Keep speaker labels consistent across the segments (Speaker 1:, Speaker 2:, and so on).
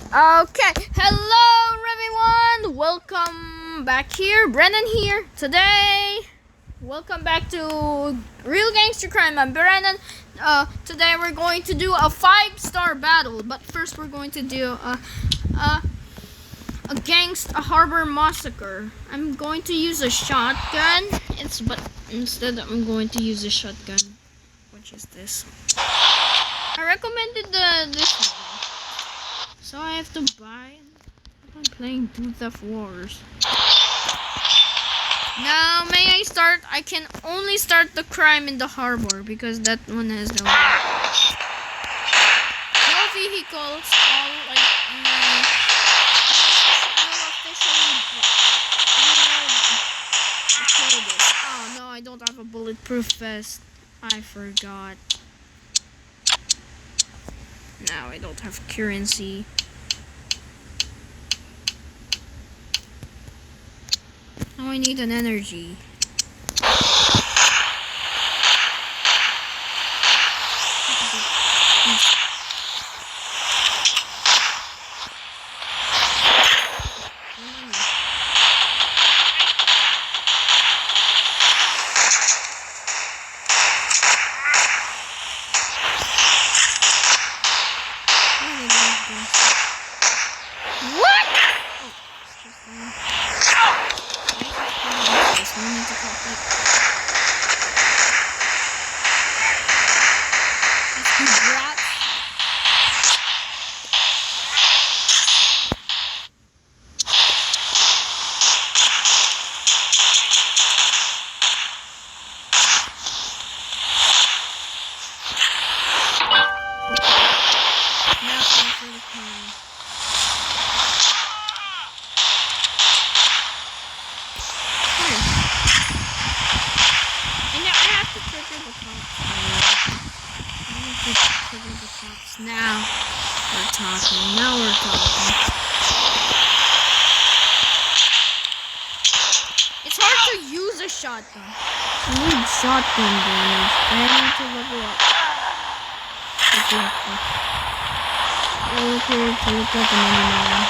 Speaker 1: Okay, hello everyone. Welcome back here. Brennan here. Welcome back to Real Gangster Crime. I'm Brennan. Today we're going to do a 5-star battle, but first we're going to do against a harbor massacre. I'm going to use a shotgun. Instead I'm going to use a shotgun, which is this. I recommended this one. So I have to buy. I'm playing Booth of Wars. Now, may I start? I can only start the crime in the harbor because that one has no vehicles. All like no officially. Oh no, I don't have a bulletproof vest. I forgot. Now I don't have currency. Now I need an energy. Now we're talking. It's hard to use a shotgun. I need shotgun damage. I need to level up. Okay, to look up an enemy.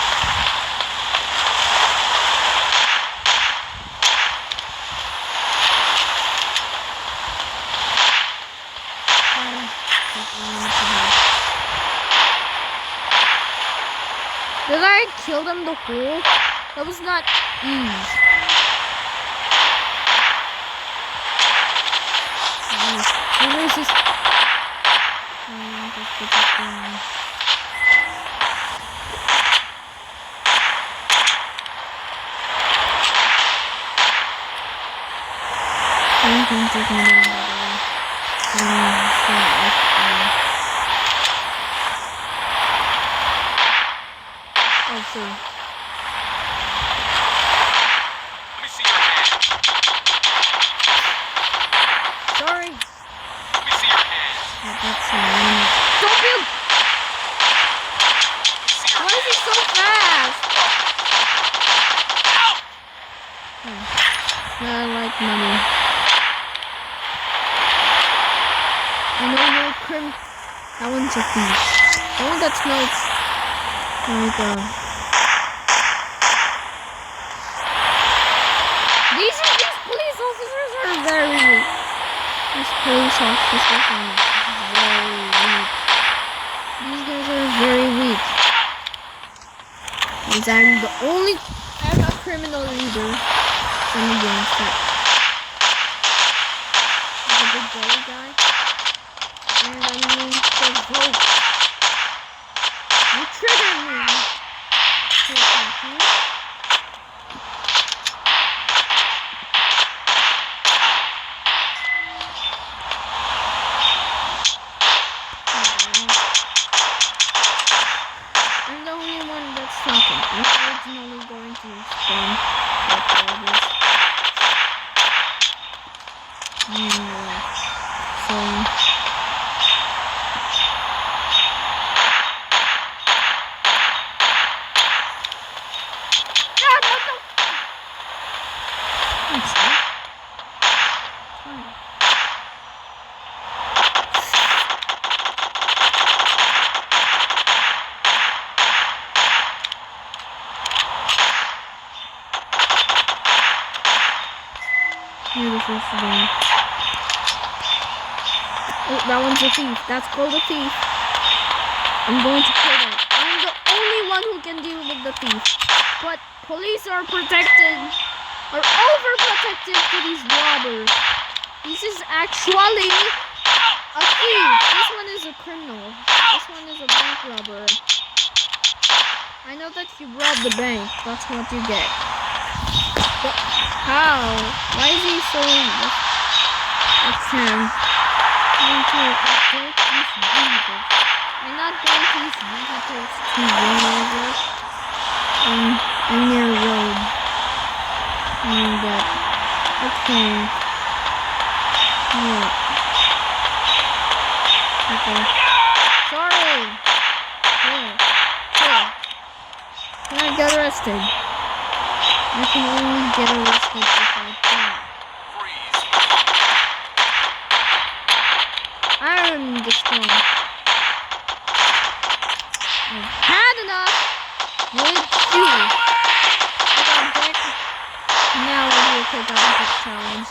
Speaker 1: Did I kill them the whole? That was not easy. Where's this? Oh, see.
Speaker 2: Let me see your hand.
Speaker 1: Sorry.
Speaker 2: Let me see your hand.
Speaker 1: That's Don't you! Why is he so fast?
Speaker 2: Ow!
Speaker 1: I like money. I know no crim. That one's a thief. The one that smells like These police officers are very weak. These police officers are very weak. These guys are very weak. Because I'm a criminal leader. I'm a gangster. I'm a big belly guy. And I'm going to vote. You triggered me. I'm the only one that's talking. I'm originally going to spawn like all this. Near the first bank. Oh, that one's a thief. That's called a thief. I'm going to kill that. I'm the only one who can deal with the thief. But police are overprotective to these robbers. This is actually a thief. This one is a criminal. This one is a bank robber. I know that you robbed the bank. That's what you get. But how? Why is he so... That's him. I'm not going to use vehicles to run over. I'm near a road. Okay. Yeah. Okay. Sorry. Chill. Can I get arrested? I can only get arrested if I don't. I'm destroyed. I've had enough with you. I got back. Now we'll do a quick object challenge.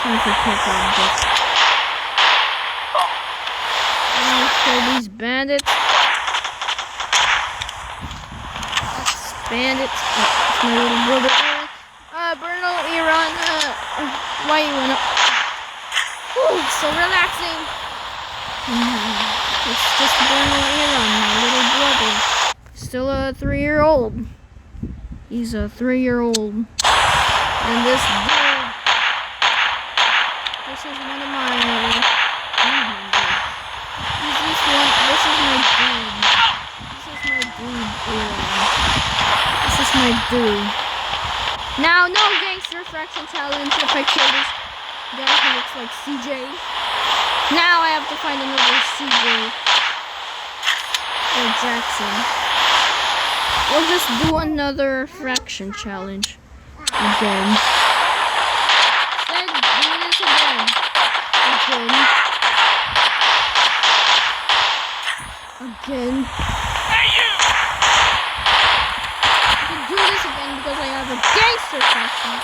Speaker 1: Time for quick objects. I'm gonna kill these bandits. That's bandits. It's my little brother Eric. Bernal, Iran. Why you went up? Ooh, so relaxing. It's just Bernal Iran, my little brother. Still a 3-year-old. He's a 3-year-old. And this dude. This is one of my members. This is my dude. This is my dude. Now, no gangster fraction challenge if I kill this guy who looks like CJ. Now I have to find another CJ or Jackson. We'll just do another fraction challenge again. Let's do this again. Again.
Speaker 2: Hey, you!
Speaker 1: I can do this again because I have a gangster fraction.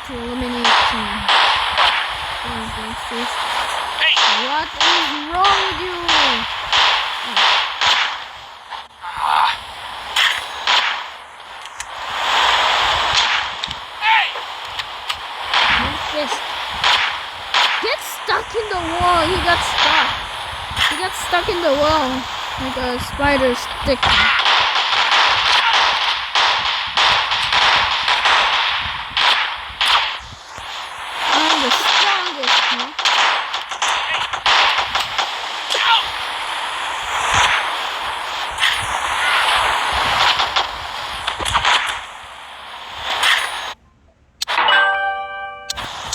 Speaker 1: To eliminate some gangsters.
Speaker 2: Hey.
Speaker 1: What is wrong with you?
Speaker 2: Hey!
Speaker 1: What's this? Get stuck in the wall. He got stuck. He got stuck in the wall like a spider stick. The strongest, huh?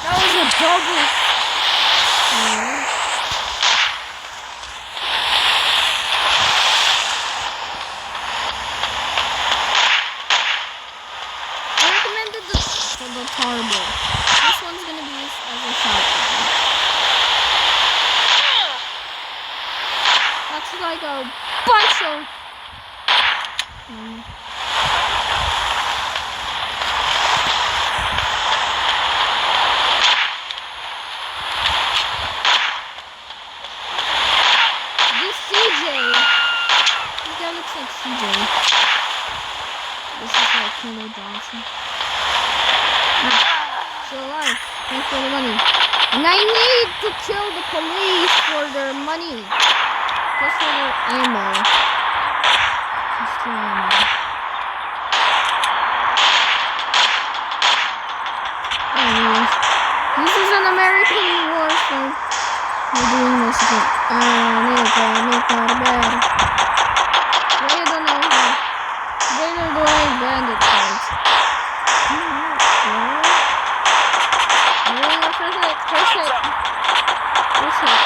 Speaker 1: That was a double. I recommended the harbour. This one's gonna be used as a shotgun. That's like a bunch of... This CJ. This guy looks like CJ. This is like Colonel Johnson. Still alive. Thanks for the money. And I need to kill the police for their money. Just for their ammo. Just for ammo. Anyways. This is an American war, so we're doing this again. They don't know how. They're doing bandit fights. First hit.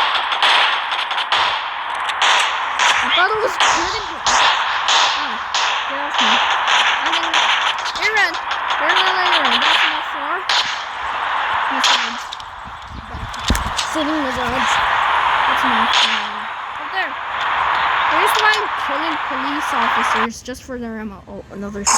Speaker 1: I thought it was critical. Oh, get off me. Aaron. That's enough for massage. Sitting massage. That's enough for me. Up there. There's mind killing police officers just for their ammo. Oh, another thing.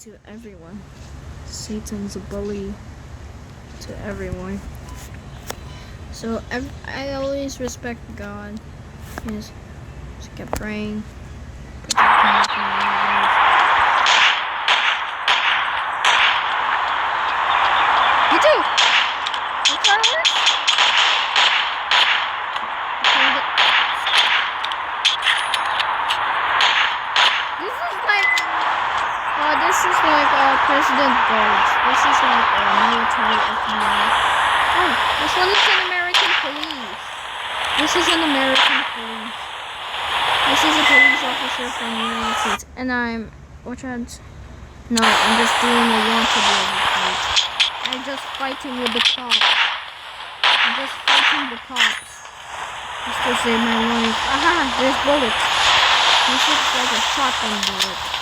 Speaker 1: To everyone. Satan's a bully to everyone. So I always respect God. Yes, just kept praying. You too. What fireworks? This is like President Guards. This is like military FBI. Oh, this one is an American police. This is an American police. This is a police officer from the United States. And I'm... Which one's... No, I'm just doing a wanted fight. I'm just fighting with the cops. I'm just fighting the cops. Just to save my life. Aha! There's bullets. This looks like a shotgun bullet.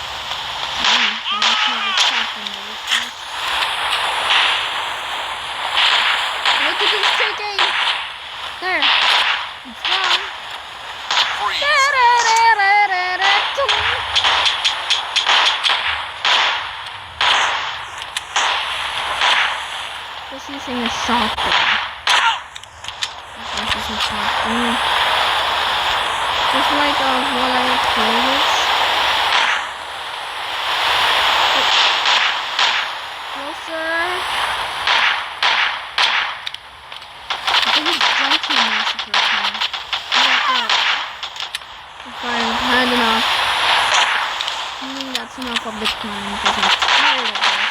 Speaker 1: Look at this chicken! There! It's gone! Just using a shotgun. This is a shotgun. Just like what I call this. Had enough. That's enough of the crime because I'm tired of this.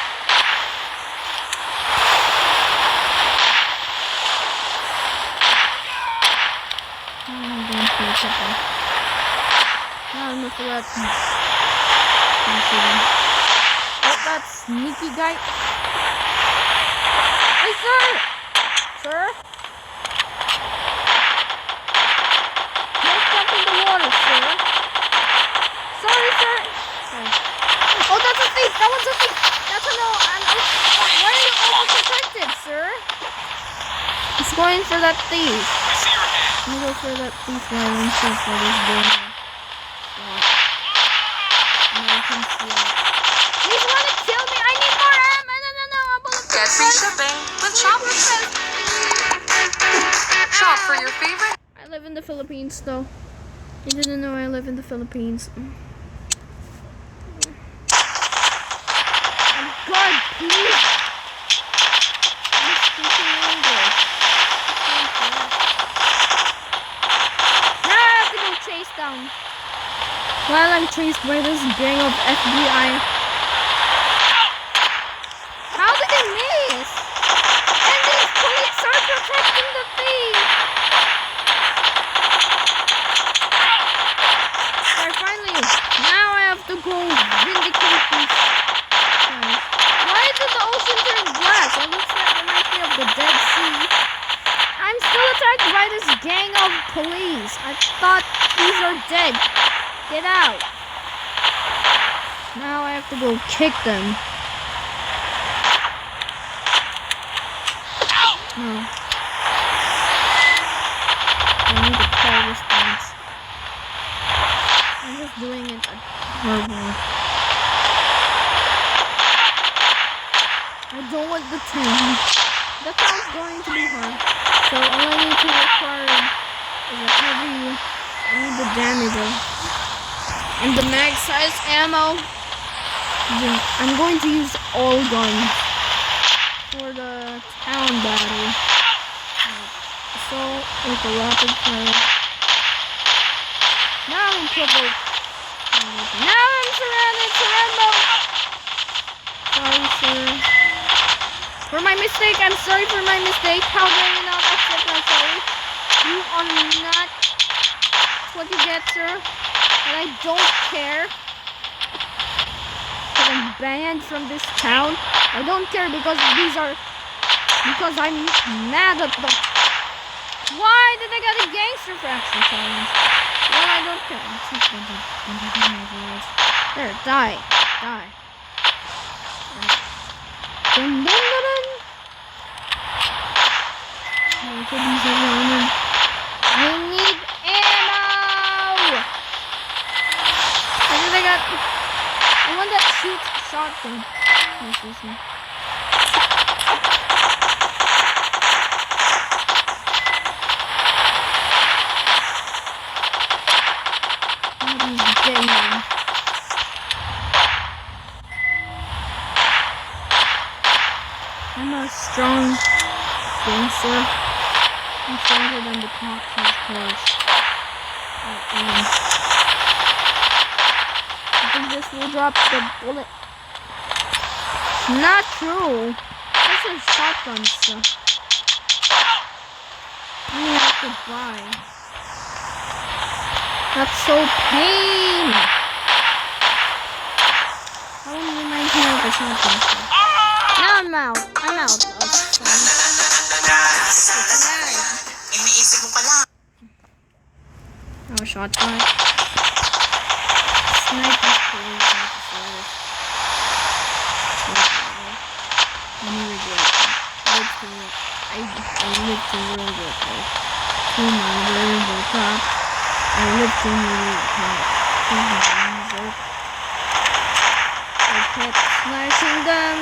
Speaker 1: I'm going to the couple. Now I'm looking at that sneaky guy. Hey, sir! Sir? Don't jump in the water, sir. Sorry, sir. Sorry. Oh, that's a thief. That one's a thief. That's a no. Why are you overprotected, sir? He's going for that thief. Let me go for that thief while I'm so for this game. American SWAT. He's gonna kill me. I need more ammo. No. I'm bulletproof.
Speaker 3: Get free shipping with Shop. Shop for your favorite.
Speaker 1: I live in the Philippines, though. You didn't know I live in the Philippines. Oh God, please! I'm speaking English. Now I have to go chase down. While I'm chased by this gang of FBI. How did they miss? And these police are protecting the thief. Now I have to go vindicate these guys. Why did the ocean turn black? It looks like it might be of the Dead Sea. I'm still attacked by this gang of police. I thought these are dead. Get out. Now I have to go kick them. No. I need to call this dance. I'm just doing it at harbour. I don't want the town. The town's going to be hard. So all I need to require is a heavy. I need the damager. And the mag size ammo. I'm going to use all guns for the town battle. Assault with a rapid fire. Now I'm troubled. Now I'm surrounded. Surround. Sorry, sir. For my mistake. I'm sorry for my mistake. How dare you not accept my sorry? You are not what you get, sir. but I don't care. Because I'm banned from this town. I don't care because I'm mad at them. Why did I get a gangster fraction challenge? Well, I don't care. There, die. Dun, dun, dun, dun. I need ammo! I think I got the one that shoots shotgun. What's this one? I'm a strong gangster. I'm stronger than the cops, of course. I think this will drop the bullet. Not true. This is shotgun stuff. You have to buy. That's so pain. How long am I here with the shotgun stuff? Now I'm out. Oh, shotgun. Sniper kills. Any regret. I lived to real good life. To my real cop. I lived to real cop. I kept sniping them.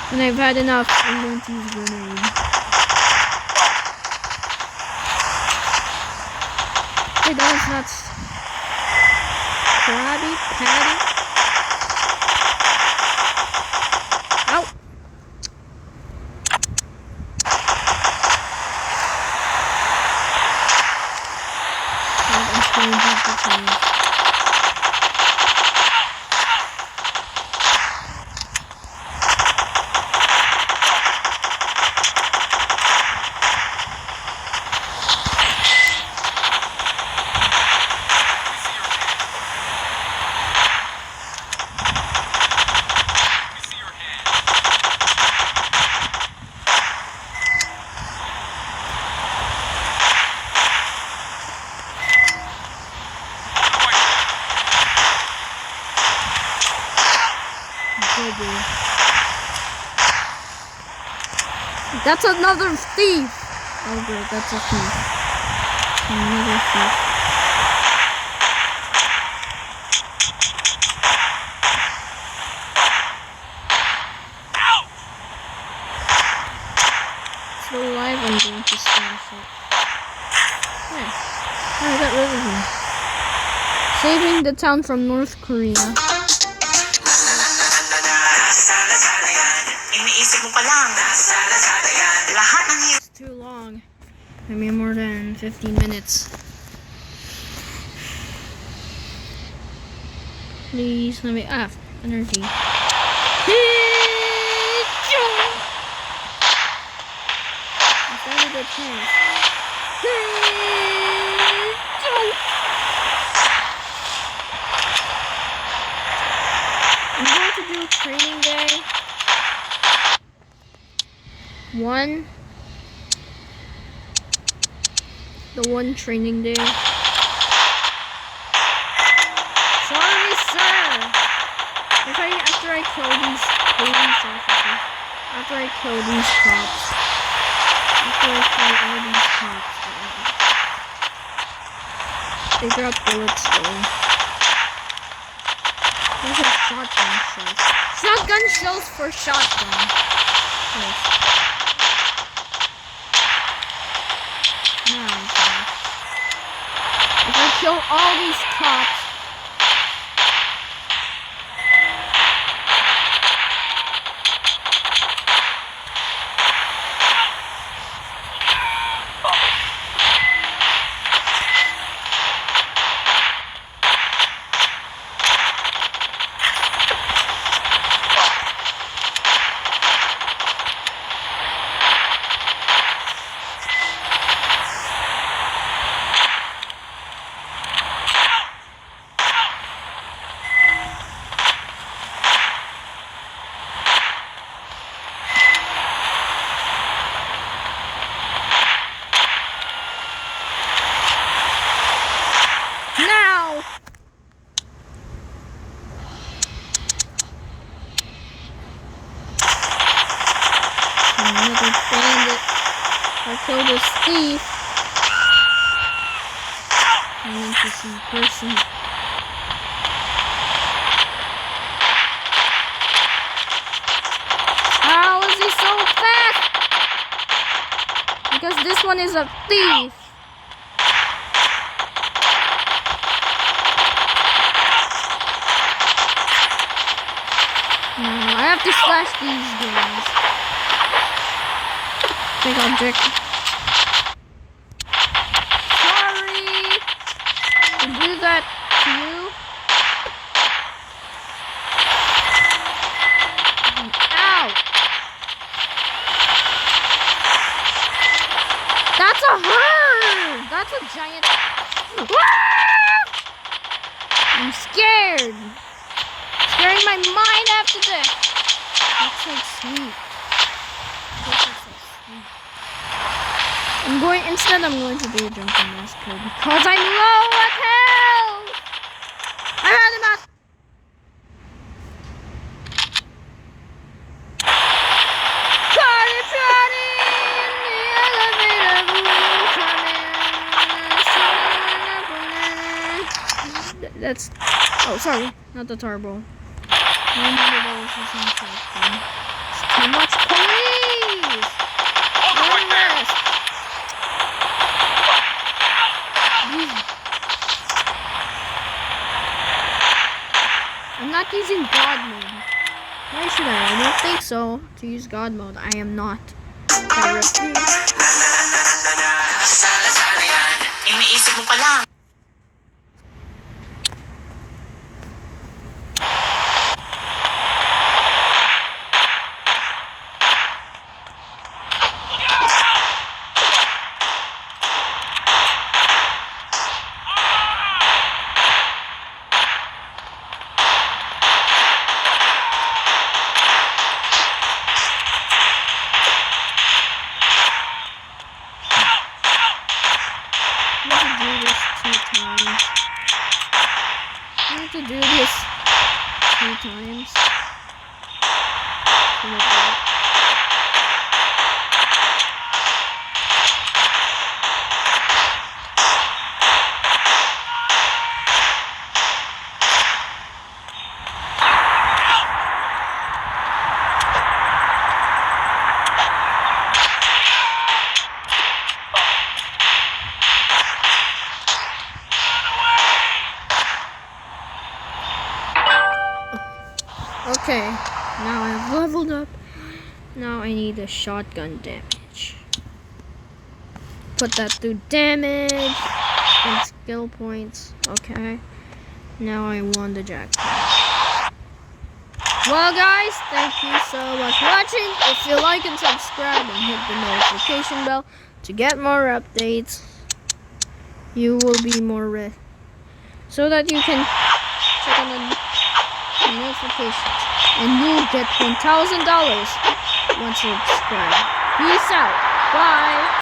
Speaker 1: When I've had enough, I'm going to use a grenade. Hey, that was not Krabby Patty. Ow! I'm going to use the change. That's another thief! Oh great, that's a thief. Another thief.
Speaker 2: Ow!
Speaker 1: Still alive, I'm going to smash it. Yeah. I got rid of him. Saving the town from North Korea. It's too long. I mean, more than 15 minutes. Please let me energy. It's not a good chance. I'm going to do training day. The one training day. Sorry, sir. After I kill these police officers, after I kill these cops, after I kill all these cops, they drop bullets though. Those are shotgun shells. Shotgun shells for shotgun. Yes. Now I'm finished. If I kill all these cops, kill this thief. An interesting person. How is he so fast? Because this one is a thief. No, I have to slash these guys. Big object. Sorry to do that to you. Ow! That's a herd! That's a giant. I'm scared. Scaring my mind after this. That's like sweet. I'm going to do a junkie massacre because I'm low at health. I'm out of math. That's. Oh, sorry, not the turbo. It's too much police!
Speaker 2: Hold it right there!
Speaker 1: I'm not using God mode. Why should I? I don't think so. To use God mode, I am not.
Speaker 3: Iniisip mo pa lang.
Speaker 1: To do this 2 times. Okay, now I've leveled up. Now I need a shotgun damage. Put that through damage and skill points. Okay, now I won the jackpot. Well guys, thank you so much for watching. If you like and subscribe and hit the notification bell to get more updates, you will be more so that you can check on the notifications and you'll get $1,000 once you subscribe. Peace out. Bye.